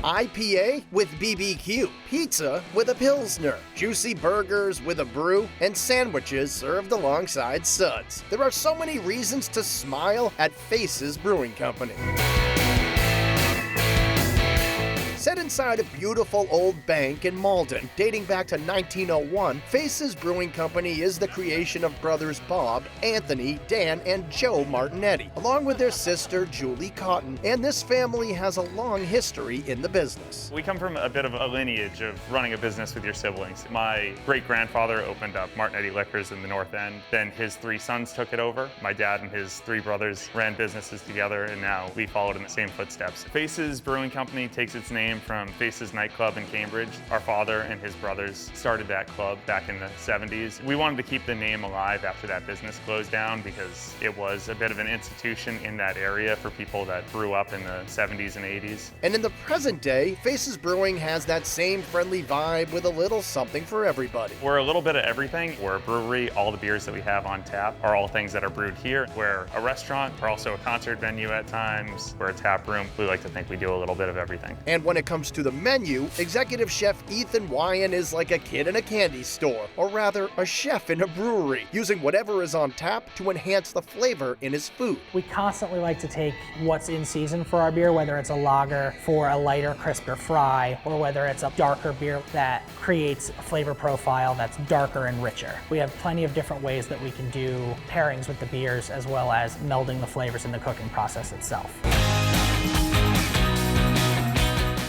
IPA with BBQ, pizza with a Pilsner, juicy burgers with a brew, and sandwiches served alongside suds. There are so many reasons to smile at Faces Brewing Company. Set inside a beautiful old bank in Malden, dating back to 1901, Faces Brewing Company is the creation of brothers Bob, Anthony, Dan, and Joe Martinetti, along with their sister Julie Cotton, and this family has a long history in the business. We come from a bit of a lineage of running a business with your siblings. My great-grandfather opened up Martinetti Liquors in the North End, then his 3 sons took it over. My dad and his 3 brothers ran businesses together, and now we followed in the same footsteps. Faces Brewing Company takes its name from Faces nightclub in Cambridge. Our father and his brothers started that club back in the 70s. We wanted to keep the name alive after that business closed down because it was a bit of an institution in that area for people that grew up in the 70s and 80s. And in the present day, Faces Brewing has that same friendly vibe with a little something for everybody. We're a little bit of everything. We're a brewery. All the beers that we have on tap are all things that are brewed here. We're a restaurant. We're also a concert venue at times. We're a tap room. We like to think we do a little bit of everything. And when it comes to the menu, Executive Chef Ethan Wyan is like a kid in a candy store, or rather, a chef in a brewery, using whatever is on tap to enhance the flavor in his food. We constantly like to take what's in season for our beer, whether it's a lager for a lighter, crisper fry, or whether it's a darker beer that creates a flavor profile that's darker and richer. We have plenty of different ways that we can do pairings with the beers, as well as melding the flavors in the cooking process itself.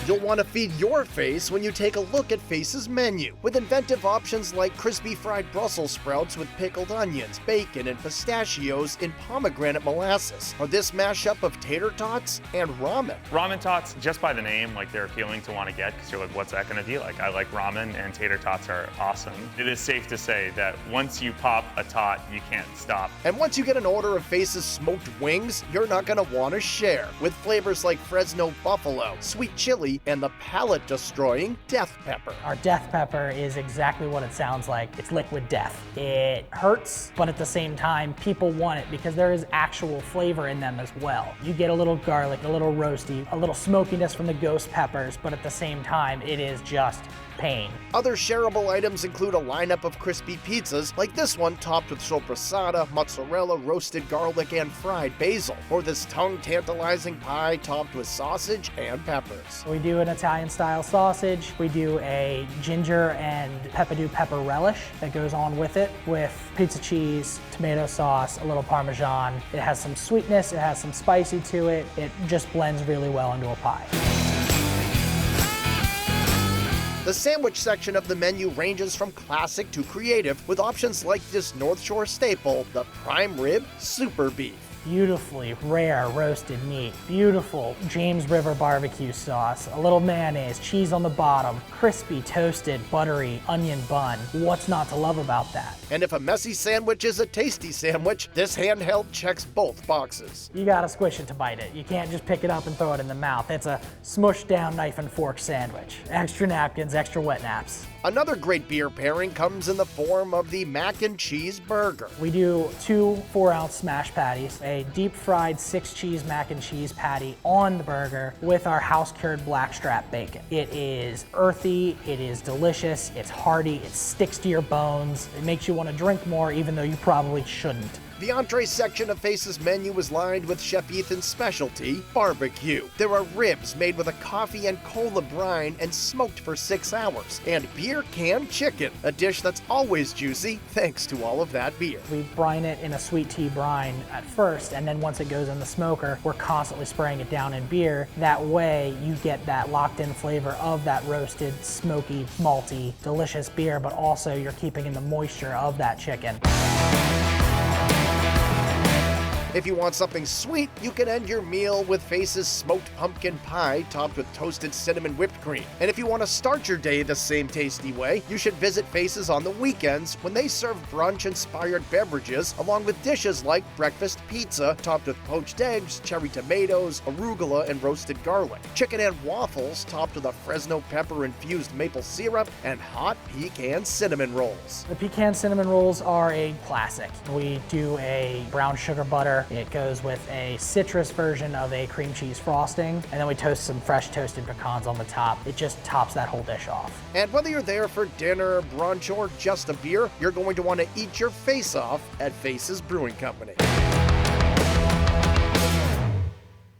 You'll want to feed your face when you take a look at Faces' menu, with inventive options like crispy fried Brussels sprouts with pickled onions, bacon, and pistachios in pomegranate molasses, or this mashup of tater tots and ramen. Ramen tots, just by the name, like they're appealing to want to get, because you're like, what's that going to be like? I like ramen, and tater tots are awesome. It is safe to say that once you pop a tot, you can't stop. And once you get an order of Faces smoked wings, you're not going to want to share, with flavors like Fresno buffalo, sweet chili, and the palate-destroying death pepper. Our death pepper is exactly what it sounds like. It's liquid death. It hurts, but at the same time, people want it because there is actual flavor in them as well. You get a little garlic, a little roasty, a little smokiness from the ghost peppers, but at the same time, it is just pain. Other shareable items include a lineup of crispy pizzas, like this one topped with soppressata, mozzarella, roasted garlic, and fried basil, or this tongue-tantalizing pie topped with sausage and peppers. We do an Italian-style sausage. We do a ginger and peppadew pepper relish that goes on with it, with pizza cheese, tomato sauce, a little Parmesan. It has some sweetness, it has some spicy to it. It just blends really well into a pie. The sandwich section of the menu ranges from classic to creative, with options like this North Shore staple, the prime rib super beef. Beautifully rare roasted meat, beautiful James River barbecue sauce, a little mayonnaise, cheese on the bottom, crispy, toasted, buttery onion bun. What's not to love about that? And if a messy sandwich is a tasty sandwich, this handheld checks both boxes. You gotta squish it to bite it. You can't just pick it up and throw it in the mouth. It's a smushed down knife and fork sandwich. Extra napkins, extra wet naps. Another great beer pairing comes in the form of the mac and cheese burger. We do 2 4-ounce smash patties, a deep fried 6-cheese mac and cheese patty on the burger with our house cured blackstrap bacon. It is earthy, it is delicious, it's hearty, it sticks to your bones, it makes you want to drink more even though you probably shouldn't. The entree section of Faces' menu is lined with Chef Ethan's specialty, barbecue. There are ribs made with a coffee and cola brine and smoked for 6 hours, and beer canned chicken, a dish that's always juicy thanks to all of that beer. We brine it in a sweet tea brine at first, and then once it goes in the smoker, we're constantly spraying it down in beer. That way you get that locked-in flavor of that roasted, smoky, malty, delicious beer, but also you're keeping in the moisture of that chicken. If you want something sweet, you can end your meal with Faces smoked pumpkin pie topped with toasted cinnamon whipped cream. And if you want to start your day the same tasty way, you should visit Faces on the weekends when they serve brunch-inspired beverages along with dishes like breakfast pizza topped with poached eggs, cherry tomatoes, arugula, and roasted garlic, chicken and waffles topped with a Fresno pepper-infused maple syrup, and hot pecan cinnamon rolls. The pecan cinnamon rolls are a classic. We do a brown sugar butter beer. It goes with a citrus version of a cream cheese frosting, and then we toast some fresh toasted pecans on the top. It just tops that whole dish off. And whether you're there for dinner, brunch, or just a beer, you're going to want to eat your face off at Faces Brewing Company.